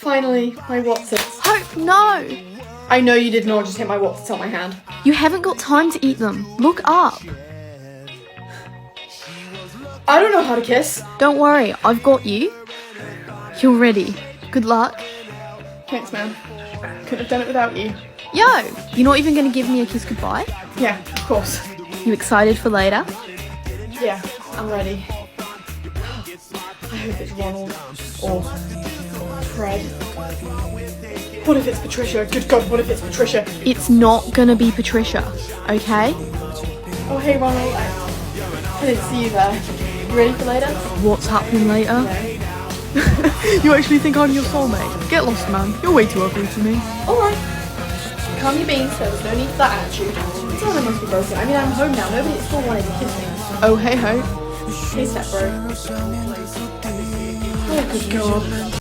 Finally, my Watsits. Hope, no! I know you did not just hit my Watsits on my hand. You haven't got time to eat them. Look up. I don't know how to kiss. Don't worry, I've got you. You're ready. Good luck. Thanks, man. Couldn't have done it without you. Yo, you're not even going to give me a kiss goodbye? Yeah, of course. You excited for later? Yeah, I'm ready. I hope it's Ronald or Fred. What if it's Patricia? Good God, what if it's Patricia? It's not going to be Patricia, okay? Oh, hey, Ronald. I didn't see you there. You ready for later? What's happening later? You actually think I'm your soulmate? Get lost, man. You're way too ugly for me. Alright. Calm your beans, so there's no need for that attitude. It's all I must be broken. I mean, I'm home now. Nobody at school wanted to kiss me. Oh, hey ho. Hey, step bro. Oh, good God.